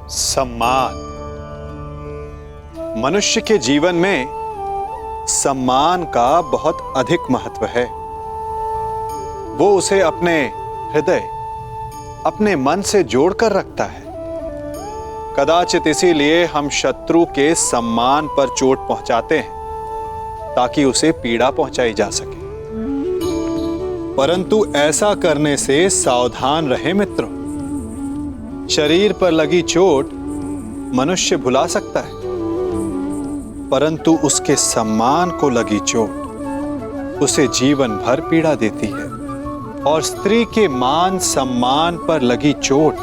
सम्मान। मनुष्य के जीवन में सम्मान का बहुत अधिक महत्व है। वो उसे अपने हृदय, अपने मन से जोड़कर रखता है। कदाचित इसीलिए हम शत्रु के सम्मान पर चोट पहुंचाते हैं ताकि उसे पीड़ा पहुंचाई जा सके। परंतु ऐसा करने से सावधान रहे मित्रों। शरीर पर लगी चोट मनुष्य भुला सकता है, परंतु उसके सम्मान को लगी चोट उसे जीवन भर पीड़ा देती है। और स्त्री के मान सम्मान पर लगी चोट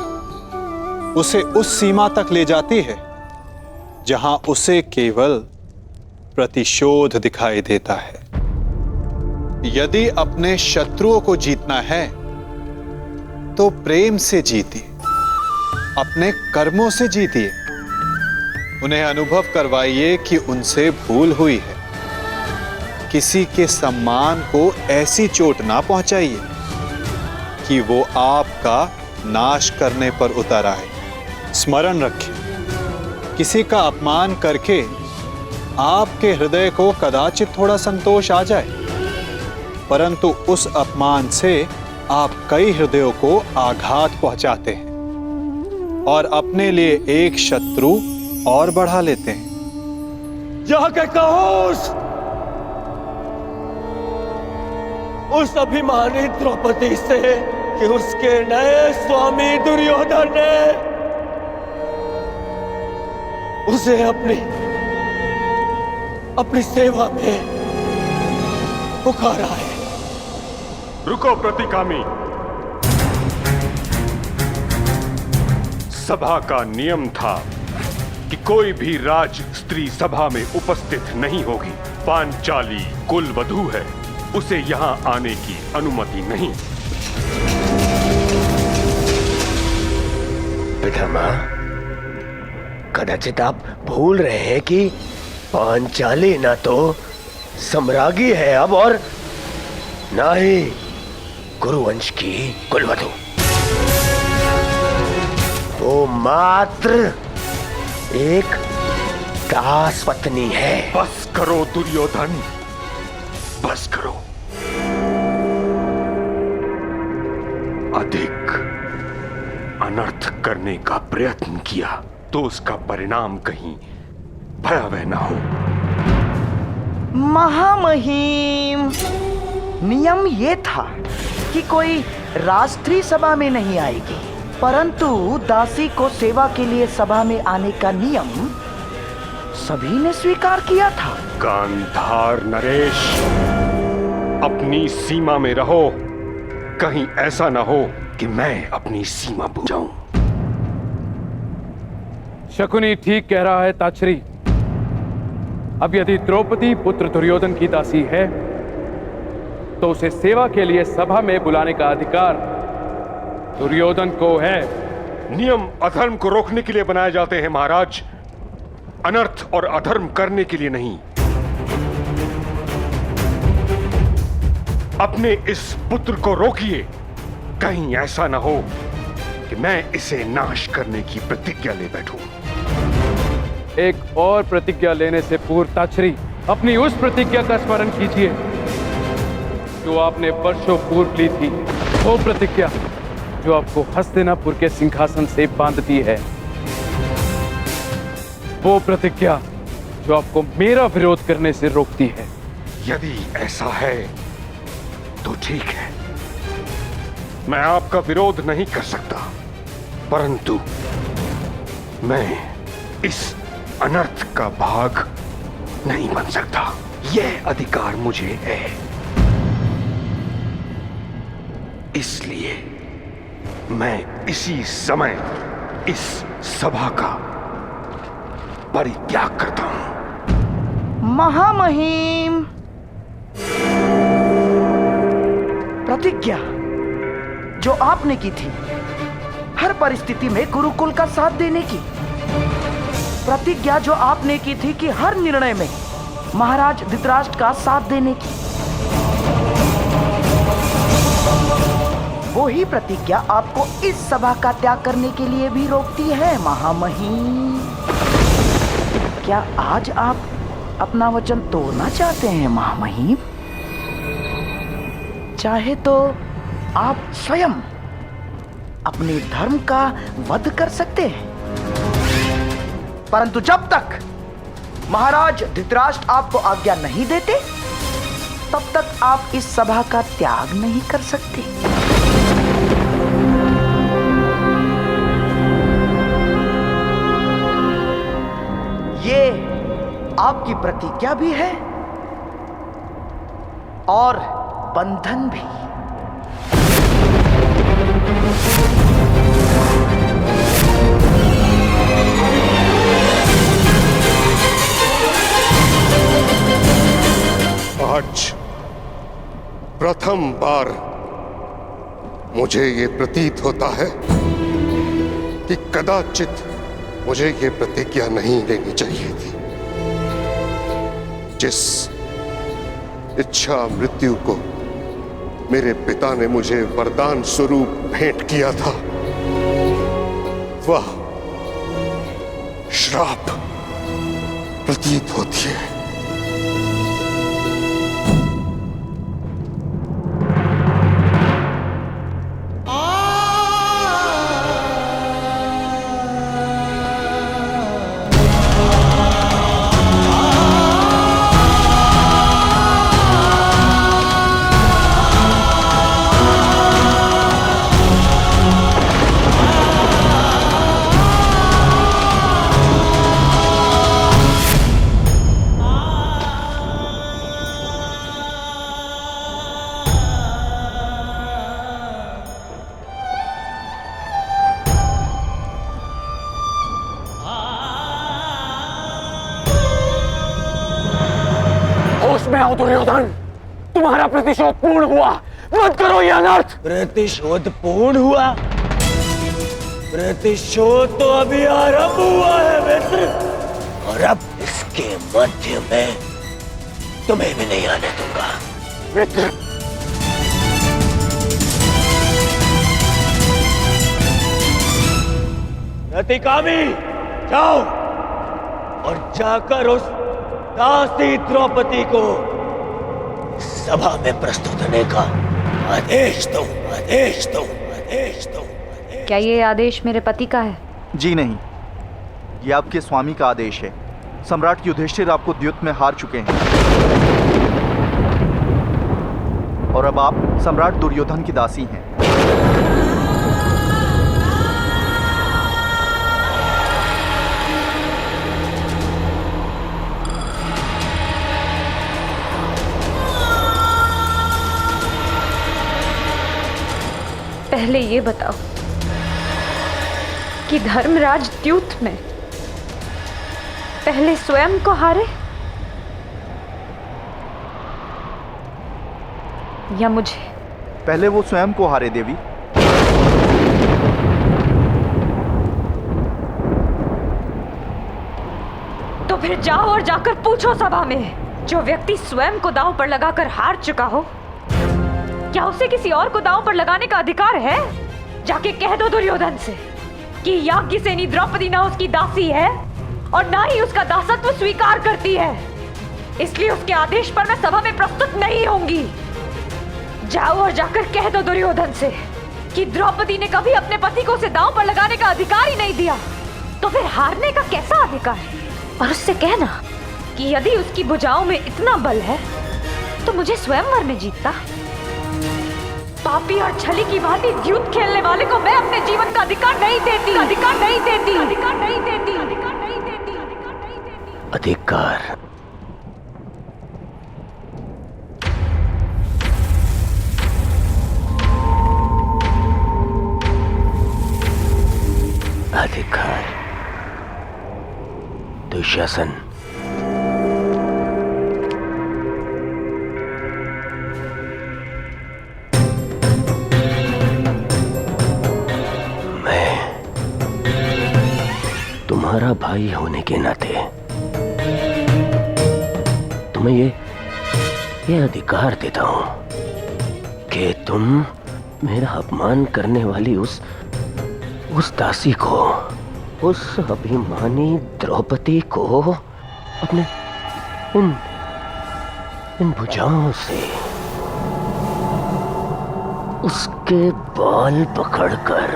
उसे उस सीमा तक ले जाती है जहां उसे केवल प्रतिशोध दिखाई देता है। यदि अपने शत्रुओं को जीतना है तो प्रेम से जीतिए, अपने कर्मों से जीतिए। उन्हें अनुभव करवाइए कि उनसे भूल हुई है। किसी के सम्मान को ऐसी चोट ना पहुंचाइए कि वो आपका नाश करने पर उतर आए। स्मरण रखें, किसी का अपमान करके आपके हृदय को कदाचित थोड़ा संतोष आ जाए, परंतु उस अपमान से आप कई हृदयों को आघात पहुंचाते हैं और अपने लिए एक शत्रु और बढ़ा लेते हैं। जाके कहो उस अभिमानी द्रौपदी से कि उसके नए स्वामी दुर्योधन ने उसे अपनी सेवा में पुकारा है। रुको प्रतिकामी। सभा का नियम था कि कोई भी राज स्त्री सभा में उपस्थित नहीं होगी। पांचाली कुलवधू है, उसे यहां आने की अनुमति नहीं। पितामह, कदाचित आप भूल रहे हैं कि पांचाली ना तो सम्राज्ञी है अब, और ना ही कुरुवंश की कुलवधू। वो मात्र एक दास पत्नी है। बस करो दुर्योधन, बस करो। अधिक अनर्थ करने का प्रयत्न किया तो उसका परिणाम कहीं भयावह न हो। महामहिम, नियम ये था कि कोई राष्ट्रीय सभा में नहीं आएगी, परंतु दासी को सेवा के लिए सभा में आने का नियम सभी ने स्वीकार किया था। गांधार नरेश, अपनी सीमा में रहो। कहीं ऐसा न हो कि मैं अपनी सीमा भूल जाऊं। शकुनी ठीक कह रहा है ताच्छरी। अब यदि द्रौपदी पुत्र दुर्योधन की दासी है तो उसे सेवा के लिए सभा में बुलाने का अधिकार दुर्योधन को है। नियम अधर्म को रोकने के लिए बनाए जाते हैं महाराज, अनर्थ और अधर्म करने के लिए नहीं। अपने इस पुत्र को रोकिए, कहीं ऐसा ना हो कि मैं इसे नाश करने की प्रतिज्ञा ले बैठूं। एक और प्रतिज्ञा लेने से पूर्व ताच्छरी, अपनी उस प्रतिज्ञा का स्मरण कीजिए जो आपने वर्षों पूर्व ली थी। वो प्रतिज्ञा जो आपको हस्तिनापुर के सिंहासन से बांधती है। वो प्रतिज्ञा जो आपको मेरा विरोध करने से रोकती है। यदि ऐसा है तो ठीक है, मैं आपका विरोध नहीं कर सकता, परंतु मैं इस अनर्थ का भाग नहीं बन सकता। यह अधिकार मुझे है, इसलिए मैं इसी समय इस सभा का परित्याग करता हूं। महामहिम, प्रतिज्ञा जो आपने की थी हर परिस्थिति में गुरुकुल का साथ देने की, प्रतिज्ञा जो आपने की थी कि हर निर्णय में महाराज धृतराष्ट्र का साथ देने की, वो वही प्रतिज्ञा आपको इस सभा का त्याग करने के लिए भी रोकती है महामहिम। क्या आज आप अपना वचन तोड़ना चाहते हैं महामहिम? चाहे तो आप स्वयं अपने धर्म का वध कर सकते हैं, परंतु जब तक महाराज धृतराष्ट्र आपको आज्ञा नहीं देते तब तक आप इस सभा का त्याग नहीं कर सकते। ये आपकी प्रतिज्ञा भी है और बंधन भी। आज प्रथम बार मुझे ये प्रतीत होता है कि कदाचित मुझे ये प्रतिज्ञा नहीं लेनी चाहिए थी। जिस इच्छा मृत्यु को मेरे पिता ने मुझे वरदान स्वरूप भेंट किया था, वह श्राप प्रतीत होती है। होश में आओ दुर्योधन, तुम्हारा प्रतिशोध पूर्ण हुआ। मत करो यह अनर्थ। प्रतिशोध पूर्ण हुआ? प्रतिशोध तो अभी आरंभ हुआ है मित्र, और अब इसके मध्य में तुम्हें भी नहीं आने दूंगा। मित्र, रतिकामी, जाओ और जाकर उस दासी द्रौपदी को सभा में प्रस्तुत होने का आदेश दो, आदेश दो, आदेश दो। क्या ये आदेश मेरे पति का है? जी नहीं, ये आपके स्वामी का आदेश है। सम्राट युधिष्ठिर आपको द्युत में हार चुके हैं और अब आप सम्राट दुर्योधन की दासी हैं। पहले ये बताओ कि धर्मराज द्यूत में पहले स्वयं को हारे या मुझे? पहले वो स्वयं को हारे देवी। तो फिर जाओ और जाकर पूछो सभा में, जो व्यक्ति स्वयं को दांव पर लगाकर हार चुका हो, क्या उसे किसी और को दांव पर लगाने का अधिकार है? जाके कह दो दुर्योधन से कि याज्ञसेनी द्रौपदी ना उसकी दासी है और ना ही उसका दासत्व स्वीकार करती है, इसलिए उसके आदेश पर मैं सभा में प्रस्तुत नहीं होंगी। जाओ और जाकर कह दो दुर्योधन से कि द्रौपदी ने कभी अपने पति को उसे दांव पर लगाने का अधिकार ही नहीं दिया, तो फिर हारने का कैसा अधिकार? और उससे कहना कि यदि उसकी भुजाओं में इतना बल है तो मुझे स्वयंवर में जीतता। पापी और छली की भांति द्यूत खेलने वाले को मैं अपने जीवन का अधिकार नहीं देती, अधिकार नहीं देती, अधिकार नहीं देती, अधिकार नहीं देती, अधिकार नहीं देती। अधिकार? अधिकार? दुशासन, तुम्हारा भाई होने के नाते तुम्हें ये अधिकार देता हूं कि तुम मेरा अपमान करने वाली उस दासी को, उस अभिमानी द्रौपदी को अपने इन भुजाओं से उसके बाल पकड़कर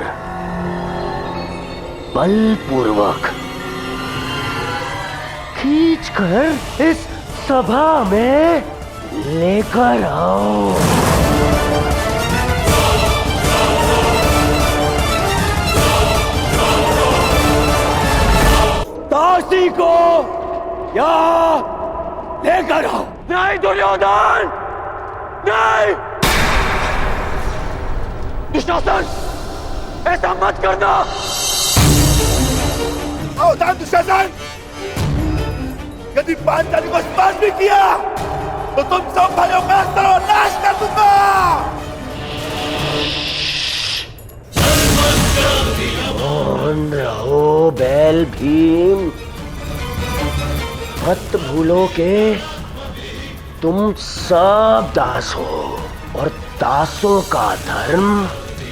बलपूर्वक खींचकर इस सभा में लेकर आओ। दासी को यहाँ लेकर आओ। नहीं दुर्योधन, नहीं। दुशासन, ऐसा मत करना। सावधान दुशासन, यदि पांचाली को स्पर्श भी किया तो तुम सब भाइयों का सर्वनाश कर दूंगा। कौन रहो बैल भीम, मत भूलो के तुम सब दास हो और दासों का धर्म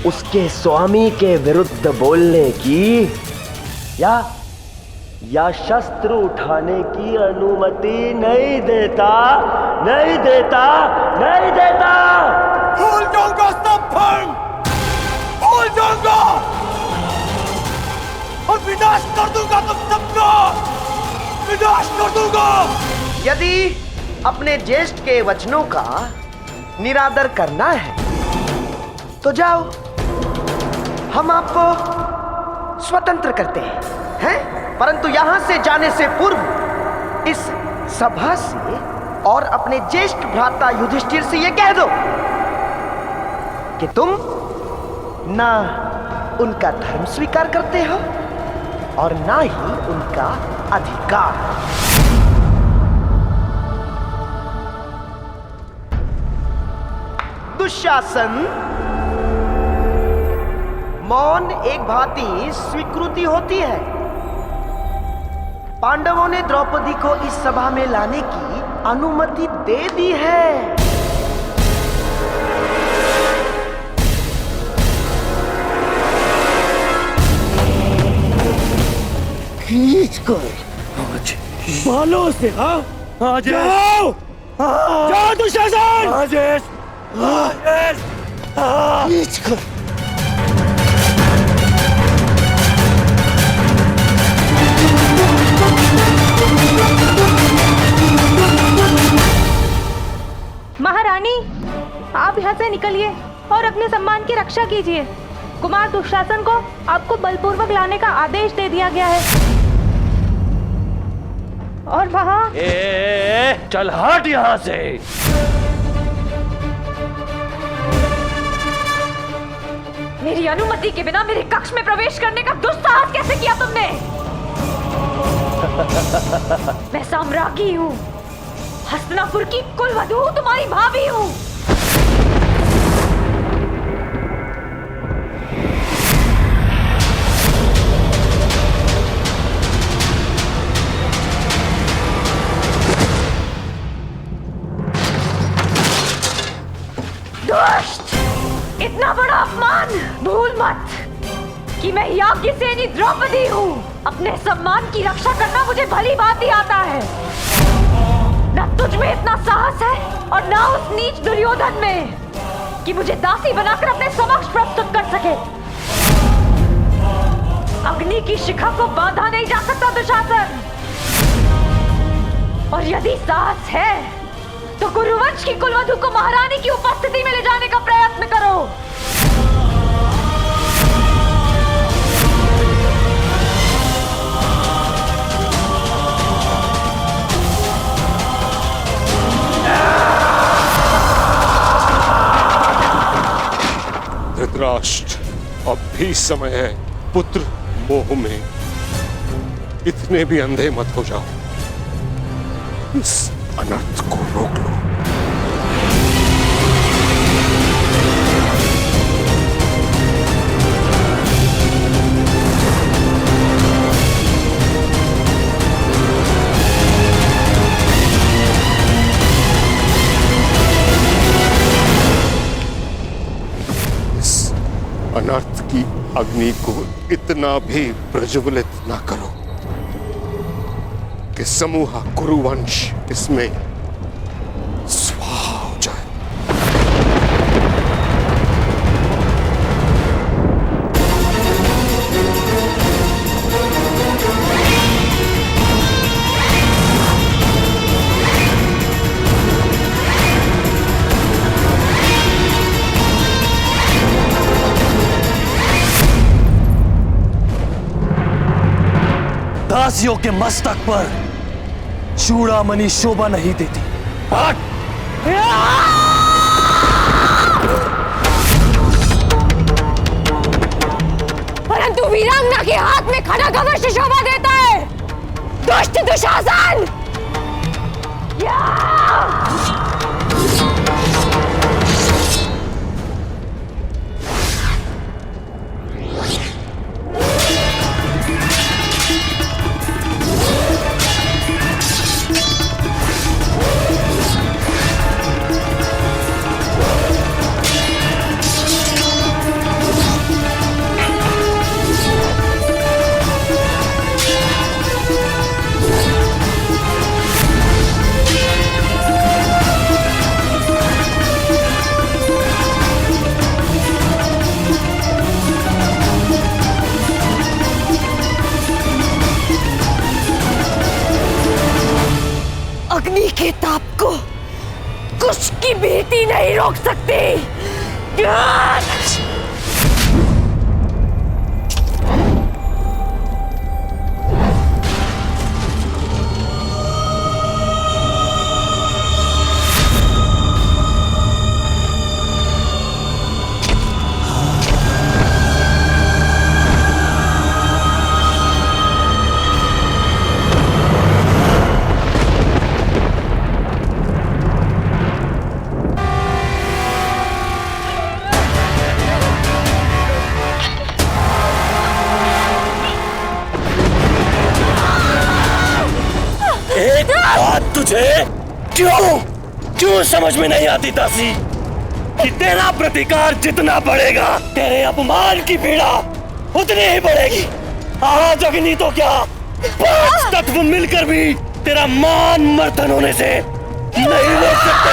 उसके स्वामी के विरुद्ध बोलने की या शस्त्र उठाने की अनुमति नहीं देता, नहीं देता, नहीं देता। भूल जाऊंगा सब धर्म, भूल जाऊंगा और विनाश कर दूंगा तुम सबका, विनाश कर दूंगा। यदि अपने ज्येष्ठ के वचनों का निरादर करना है तो जाओ, हम आपको स्वतंत्र करते हैं? परंतु यहां से जाने से पूर्व इस सभा से और अपने ज्येष्ठ भ्राता युधिष्ठिर से यह कह दो कि तुम ना उनका धर्म स्वीकार करते हो और ना ही उनका अधिकार। दुशासन, मौन एक भांति स्वीकृति होती है। पांडवों ने द्रौपदी को इस सभा में लाने की अनुमति दे दी है। खींच कर बालों से, हाँ, जाओ, जाओ दुशासन, खींच कर। महारानी, आप यहाँ से निकलिए और अपने सम्मान की रक्षा कीजिए। कुमार दुशासन को आपको बलपूर्वक लाने का आदेश दे दिया गया है। और वहाँ चल हट यहाँ से। मेरी अनुमति के बिना मेरे कक्ष में प्रवेश करने का दुस्साहस कैसे किया तुमने? मैं साम्राज्ञी हूँ, हस्तिनापुर की कुलवधू हूँ, तुम्हारी भाभी हूँ। दुष्ट! इतना बड़ा अपमान! भूल मत कि मैं याज्ञसेनी द्रौपदी हूँ। अपने सम्मान की रक्षा करना मुझे भली भांति आता है। न तुझ में इतना साहस है और न उस नीच दुर्योधन में कि मुझे दासी बनाकर अपने समक्ष प्रस्तुत कर सके। अग्नि की शिखा को बांधा नहीं जा सकता दुशासन। और यदि साहस है तो कुरुवंश की कुलवधू को महारानी की उपस्थिति में ले जाने का प्रयत्न करो। धृतराष्ट्र, अब भी समय है। पुत्र मोह में इतने भी अंधे मत हो जाओ। इस अनर्थ को रोक लो। इस अग्नि को इतना भी प्रज्वलित न करो कि समूह कुरुवंश इसमें स्वाहा हो जाए। दासियों के मस्तक पर चूड़ामणि शोभा नहीं देती। हट! परंतु वीरांगना के हाथ में खड़ग अवश्य शोभा देता है। दुष्ट दुशासन! अग्नि के ताप को कुछ की भीति नहीं रोक सकती। तुझे क्यों समझ में नहीं आती दासी कि तेरा प्रतिकार जितना बढ़ेगा तेरे अपमान की पीड़ा उतनी ही बढ़ेगी। आज अग्नि तो क्या 5 तत्व मिलकर भी तेरा मान मर्दन होने से नहीं रोक सकते।